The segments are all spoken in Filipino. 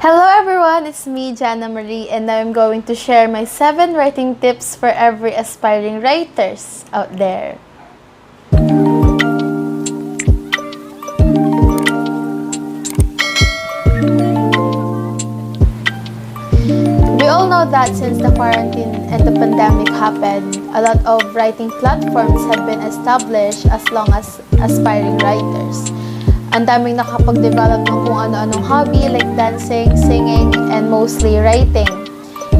Hello everyone, it's me, Jana Marie, and now I'm going to share my 7 writing tips for every aspiring writers out there. We all know that since the quarantine and the pandemic happened, a lot of writing platforms have been established as long as aspiring writers. Ang daming nakapag-develop ng kung ano-anong hobby like dancing, singing, and mostly writing.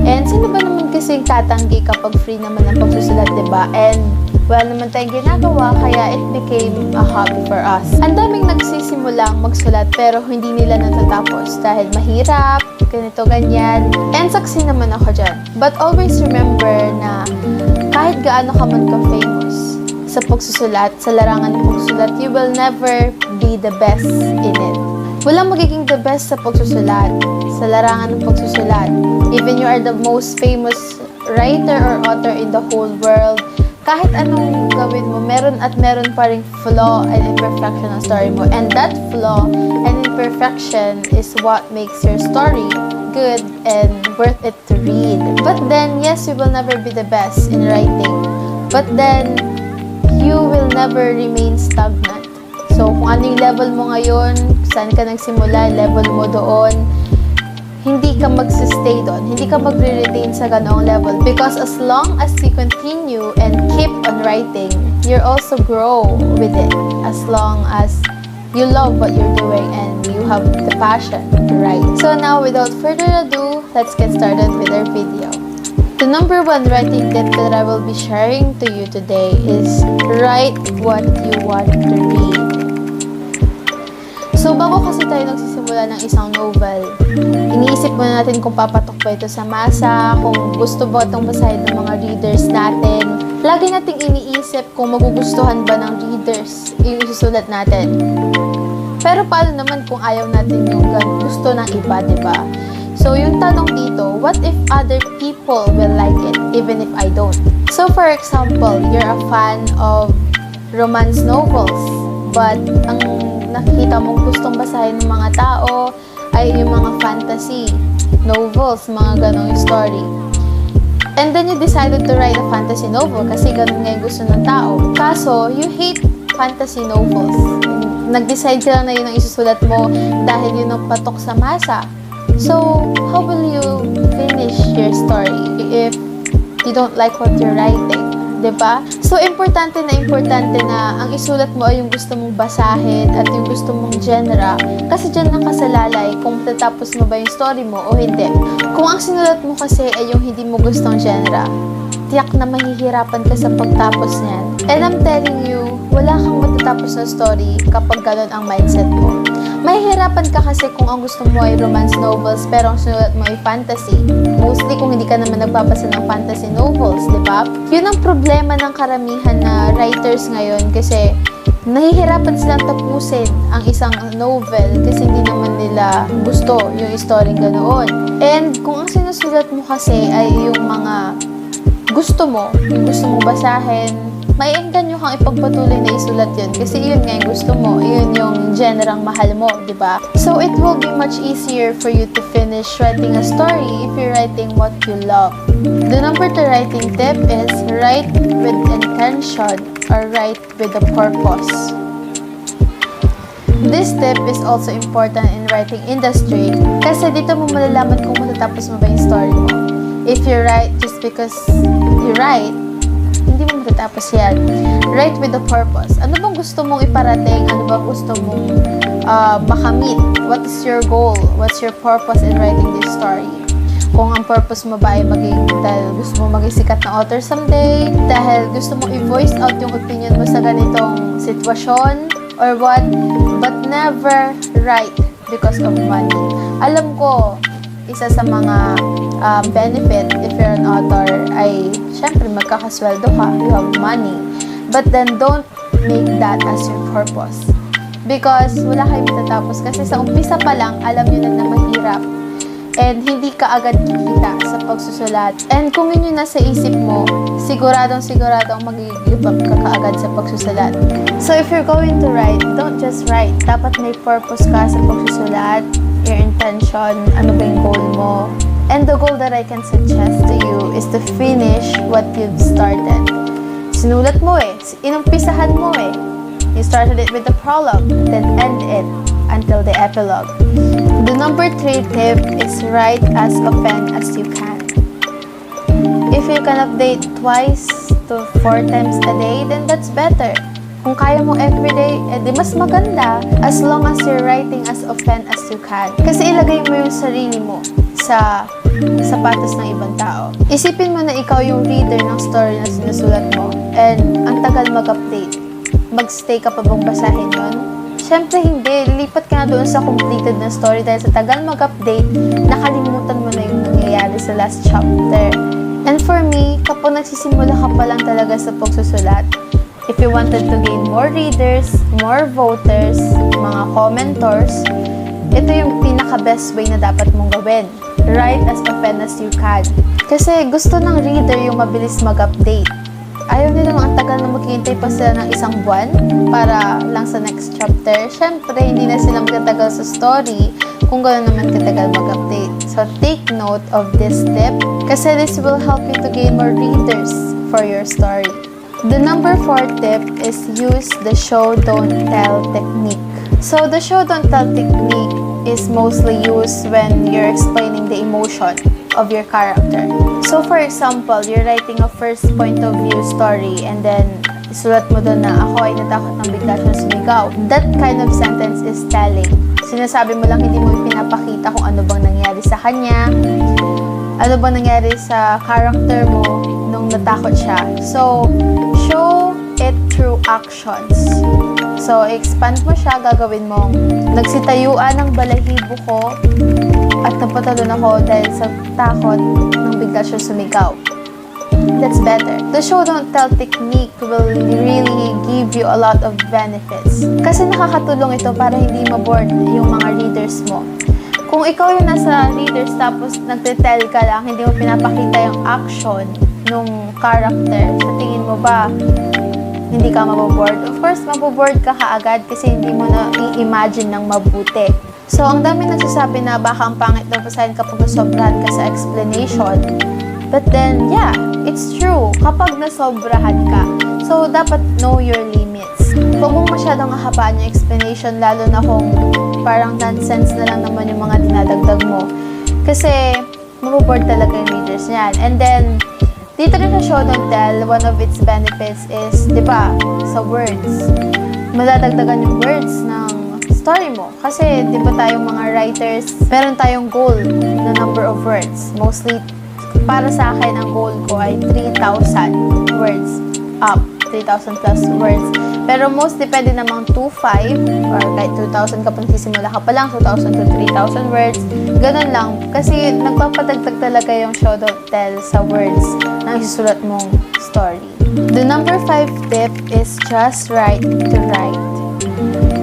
And sino ba naman kasing tatanggi kapag free naman ang pagsusulat, diba? And wala naman tayong ginagawa, kaya it became a hobby for us. Ang daming nagsisimulang magsulat pero hindi nila natatapos dahil mahirap, ganito, ganyan. And saksi naman ako dyan. But always remember na kahit gaano ka man ka-famous sa pagsusulat, sa larangan ng pagsusulat, you will never be the best in it. Walang magiging the best sa pagsusulat, sa larangan ng pagsusulat. Even you are the most famous writer or author in the whole world, kahit anong gawin mo, meron pa ring flaw and imperfection ang story mo. And that flaw and imperfection is what makes your story good and worth it to read. But then, yes, you will never be the best in writing. But then, you will never remain stagnant. So, kung ano yung level mo ngayon, saan ka nagsimula, level mo doon, hindi ka magsistay doon. Hindi ka magre-retain sa ganoong level. Because as long as you continue and keep on writing, you'll also grow with it. As long as you love what you're doing and you have the passion to write. So now, without further ado, let's get started with our video. The number 1 writing tip that I will be sharing to you today is write what you want to read. So, bago kasi tayo nagsisimula ng isang novel, iniisip muna natin kung papatok ba ito sa masa, kung gusto ba itong basahin ng mga readers natin. Lagi nating iniisip kung magugustuhan ba ng readers yung isusulat natin. Pero paano naman kung ayaw natin yung gusto ng iba, diba? So, yung tanong dito, what if other people will like it, even if I don't? So, for example, you're a fan of romance novels, but ang nakikita mong gustong basahin ng mga tao ay yung mga fantasy novels, mga ganong story. And then you decided to write a fantasy novel kasi ganun nga yung gusto ng tao. Kaso, you hate fantasy novels. Nag-decide ka lang na yun ang isusulat mo dahil yun ang patok sa masa. So, how will you finish your story if you don't like what you're writing? Diba? So, importante na ang isulat mo ay yung gusto mong basahin at yung gusto mong genre. Kasi dyan nakasalalay kung tatapos mo ba yung story mo o hindi. Kung ang sinulat mo kasi ay yung hindi mo gustong genre, tiyak na mahihirapan ka sa pagtapos niyan. And I'm telling you, wala kang matatapos na story kapag ganun ang mindset mo. Mahihirapan ka kasi kung ang gusto mo ay romance novels pero ang sinulat mo ay fantasy. Mostly kung hindi ka naman nagbabasa ng fantasy novels, di ba? Yun ang problema ng karamihan na writers ngayon kasi nahihirapan silang tapusin ang isang novel kasi hindi naman nila gusto yung story ganoon. And kung ang sinusulat mo kasi ay yung mga gusto mo, yung gusto mong basahin, may engganyo kang ipagpatuloy na isulat yun kasi yun nga yung gusto mo, yun yung generang mahal mo, di ba? So, it will be much easier for you to finish writing a story if you're writing what you love. The number 2 writing tip is write with intention or write with a purpose. This tip is also important in writing industry kasi dito mo malalaman kung matatapos mo ba yung story mo. If you write just because you write, hindi mo matatapos yan. Write with a purpose. Ano bang gusto mong iparating? Ano bang gusto mong makamit? What is your goal? What's your purpose in writing this story? Kung ang purpose mo ba ay dahil gusto mo maging sikat na author someday, dahil gusto mong i-voice out yung opinion mo sa ganitong sitwasyon, or what? But never write because of money. Alam ko, isa sa mga benefit if you're an author ay syempre magkakasweldo ka, you have money, but then don't make that as your purpose because wala kayong matatapos kasi sa umpisa pa lang alam nyo na mahirap and hindi ka agad kikita sa pagsusulat. And kung yun yung nasa isip mo, siguradong mag-give up ka kaagad sa pagsusulat. So if you're going to write, don't just write. Dapat may purpose ka sa pagsusulat, your intention, ano ba yung goal mo. And the goal that I can suggest to you is to finish what you've started. Sinulat mo inumpisahan mo You started it with the prologue, then end it until the epilogue. The number 3 tip is write as often as you can. If you can update 2 to 4 times a day, then that's better. Kung kaya mo everyday, edi mas maganda as long as you're writing as often as you can. Kasi ilagay mo yung sarili mo sa sapatos ng ibang tao. Isipin mo na ikaw yung reader ng story na sinusulat mo and ang tagal mag-update. Mag-stay ka pa bang basahin yun? Siyempre hindi. Lilipat ka na doon sa completed na story dahil sa tagal mag-update, nakalimutan mo na yung nangyayari sa last chapter. And for me, kapag nagsisimula ka pa lang talaga sa pagsusulat, if you wanted to gain more readers, more voters, mga commentors, ito yung pinaka-best way na dapat mong gawin. Write as often as you can. Kasi gusto ng reader yung mabilis mag-update. Ayaw nilang ang tagal na maghihintay pa sila ng isang buwan para lang sa next chapter. Siyempre, hindi na sila magtatagal sa story kung gano'n naman katagal mag-update. So, take note of this tip kasi this will help you to gain more readers for your story. The number 4 tip is use the show don't tell technique. So, the show don't tell technique is mostly used when you're explaining the emotion of your character. So, for example, you're writing a first point of view story and then isulat mo doon na ako ay natakot ng bigla siyang sumigaw. That kind of sentence is telling. Sinasabi mo lang, hindi mo pinapakita kung ano bang nangyari sa kanya, ano bang nangyari sa character mo nung natakot siya. So, show it through actions. So, expand mo siya, gagawin mong nagsitayuan ng balahibo ko at napatalon ako dahil sa takot nang bigla siya sumigaw. That's better. The show don't tell technique will really give you a lot of benefits. Kasi nakakatulong ito para hindi ma-bored yung mga readers mo. Kung ikaw yung nasa readers tapos nagte-tell ka lang, hindi mo pinapakita yung action nung character, sa tingin mo ba hindi ka maboboard? Of course, maboboard ka kaagad kasi hindi mo na i-imagine ng mabuti. So, ang dami nagsasabi na baka ang pangit na basahin kapag nasobrahan ka sa explanation. But then, yeah, it's true. Kapag nasobrahan ka. So, dapat know your limits. Huwag mong masyadong hahabaan yung explanation, lalo na kung parang nonsense na lang naman yung mga dinadagdag mo. Kasi, maboboard talaga yung readers niyan. And then, dito rin sa show don't tell, one of its benefits is, di ba, sa words. Madadagdagan yung words ng story mo. Kasi, di ba tayong mga writers, meron tayong goal na number of words. Mostly, para sa akin, ang goal ko ay 3,000 words up. 3,000 plus words. Pero most depende namang 2,500 or kahit 2,000 kapag sisimula ka pa lang, 2,000 to 3,000 words. Ganun lang. Kasi nagpapadagdag talaga yung show don't tell sa words ng isusulat mong story. The number 5 tip is just write to write.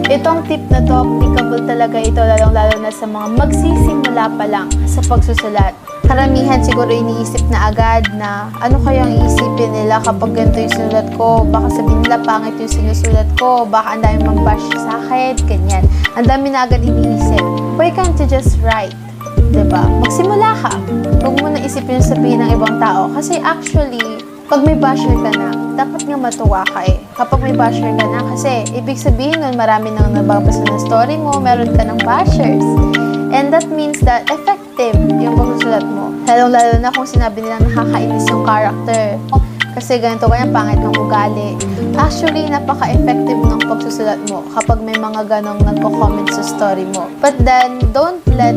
Itong tip na to, applicable talaga ito lalong-lalo na sa mga magsisimula pa lang sa pagsusulat. Karamihan siguro iniisip na agad na ano kayang iisipin nila kapag ganito yung sinulat ko. Baka sabihin nila pangit yung sinusulat ko. Baka ang dami mag-bash sa akin. Ganyan. Ang dami na agad iniisip. Why can't you just write? Diba? Magsimula ka. Huwag mo na isipin yung sabihin ng ibang tao. Kasi actually, pag may basher ka na, dapat nga matuwa ka eh. Kapag may basher ka na, kasi ibig sabihin nun marami nang nababasa ng story mo, meron ka ng bashers. And that means that effective yung pagsusulat mo. Lalo na kung sinabi nila nakakainis yung character. Kasi ganito kaya pangit ng ugali. Actually, napaka-effective ng pagsusulat mo kapag may mga ganong nagko-comment sa story mo. But then, don't let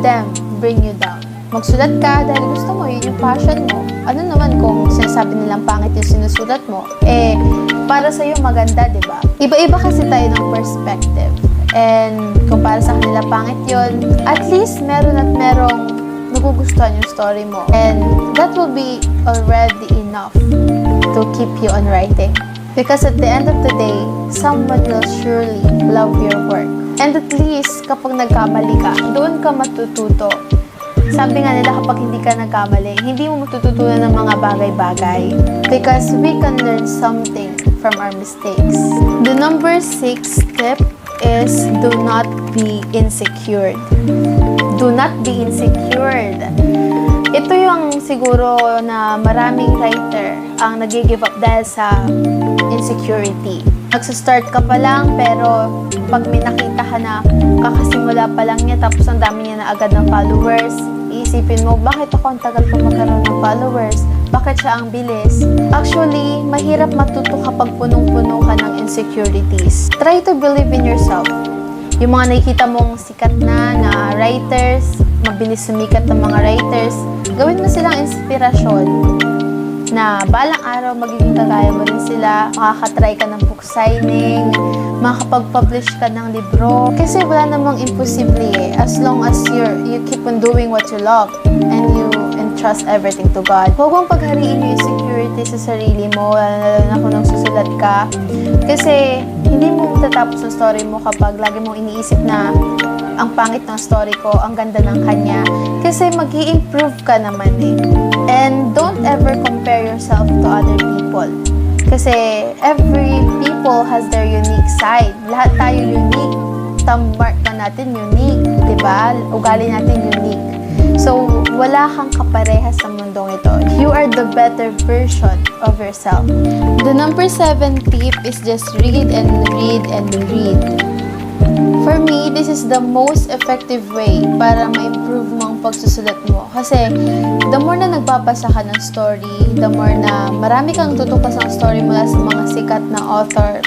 them bring you down. Magsulat ka dahil gusto mo, yun yung passion mo. Ano naman kung sinasabi nilang pangit yung sinusulat mo? Eh, para sa'yo maganda, di ba? Iba-iba kasi tayo ng perspective. And kung para sa kanila pangit yun, at least meron at merong nagugustuhan yung story mo. And that will be already enough to keep you on writing. Because at the end of the day, someone will surely love your work. And at least, kapag nagkamali ka, doon ka matututo Sabi nga nila kapag hindi ka nagkamali, hindi mo matututunan ng mga bagay-bagay. Because we can learn something from our mistakes. The number 6 tip is do not be insecure. Do not be insecure. Ito yung siguro na maraming writer ang nag-give up dahil sa insecurity. Nagsa-start ka pa lang pero pag may nakita ka na kakasimula pa lang niya tapos ang dami niya na agad ng followers, iisipin mo, bakit ako ang tagal pa magkaroon ng followers? Bakit siya ang bilis? Actually, mahirap matuto kapag punong-puno ka ng insecurities. Try to believe in yourself. Yung mga nakikita mong sikat na writers, mabilis sumikat ng mga writers, gawin mo silang inspirasyon na balang araw magiging kagaya mo rin sila, makakatry ka ng book signing, makakapag-publish ka ng libro. Kasi wala namang imposible as long as you keep on doing what you love and you entrust everything to God. Huwag mong paghariin yung insecurity sa sarili mo, lalo na kung nagsusulat ka. Kasi hindi mo matatapos ang story mo kapag lagi mong iniisip na ang pangit ng story ko, ang ganda ng kanya. Kasi mag-i-improve ka naman And don't ever compare yourself to other people. Kasi every people has their unique side. Lahat tayo unique. Mark na natin unique, diba? Ugali natin unique. So, wala kang kaparehas sa mundong ito. You are the better version of yourself. The number 7 tip is just read and read and read. For me, this is the most effective way para ma-improve mo ang pagsusulat mo. Kasi, the more na nagbabasa ka ng story, the more na marami kang tutukas ang story mula sa mga sikat na author,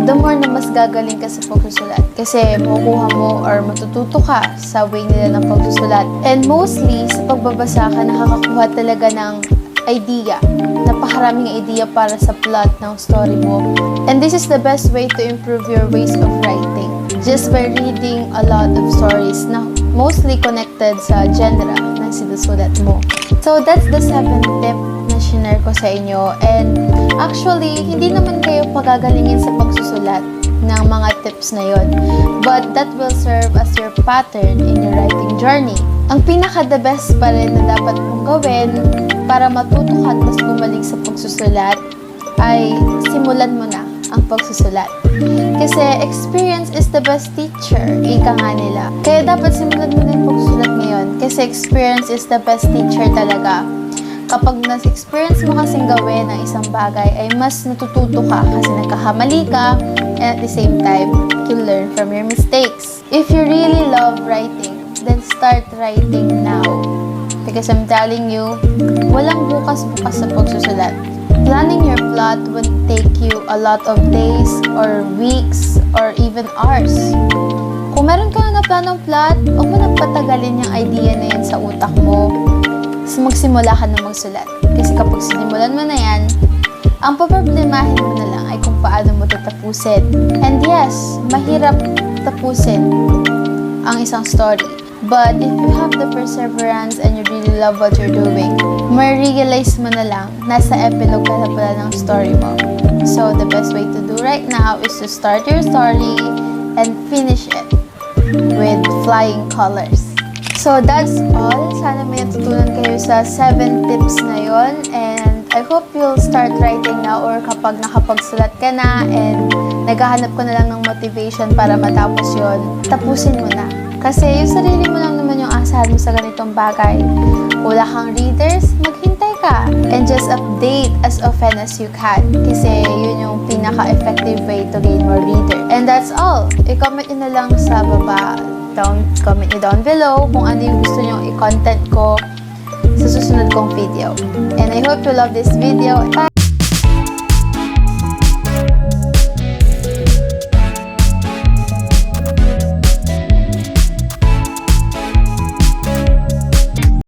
the more na mas gagaling ka sa pagsusulat. Kasi, makukuha mo or matututo ka sa way nila ng pagsusulat. And mostly, sa pagbabasa ka, nakakakuha talaga ng idea. Napakaraming idea para sa plot ng story mo. And this is the best way to improve your ways of writing. Just by reading a lot of stories na mostly connected sa genre ng sinusulat mo. So, that's the 7th tip na shinare ko sa inyo. And actually, hindi naman kayo pagagalingin sa pagsusulat ng mga tips na yon. But that will serve as your pattern in your writing journey. Ang pinaka-the best pa rin na dapat mong gawin para matuto ka at mas gumaling sa pagsusulat ay simulan mo na ang pagsusulat. Kasi experience is the best teacher, ika nga nila. Kaya dapat simulan mo na yung pagsusulat ngayon. Kasi experience is the best teacher talaga. Kapag nas-experience mo kasing gawin ang isang bagay, ay mas natututo ka kasi nagkakamali ka and at the same time, you learn from your mistakes. If you really love writing, then start writing now. Because I'm telling you, walang bukas-bukas sa pagsusulat. Planning your plot will take you a lot of days or weeks or even hours. Kung meron ka na planong plot, huwag mo nang patagalin yung idea na yan sa utak mo. So magsimula ka na magsulat. Kasi kapag sinimulan mo na yan, ang paproblemahin mo na lang ay kung paano mo tatapusin. And yes, mahirap tapusin ang isang story. But if you have the perseverance and you really love what you're doing, ma-realize mo na lang, nasa epilogue ka na pala ng story mo. So, the best way to do right now is to start your story and finish it with flying colors. So, that's all. Sana may natutunan kayo sa 7 tips na yon. And I hope you'll start writing now or kapag nakapagsulat ka na and naghahanap ka na lang ng motivation para matapos yon, tapusin mo na. Kasi yung sarili mo lang naman yung asahan mo sa ganitong bagay. Wala kang readers, maghintay ka. And just update as often as you can. Kasi yun yung pinaka-effective way to gain more reader. And that's all. I-comment nyo na lang sa baba. Comment nyo down below kung ano yung gusto nyo i-content ko sa susunod kong video. And I hope you love this video. Bye!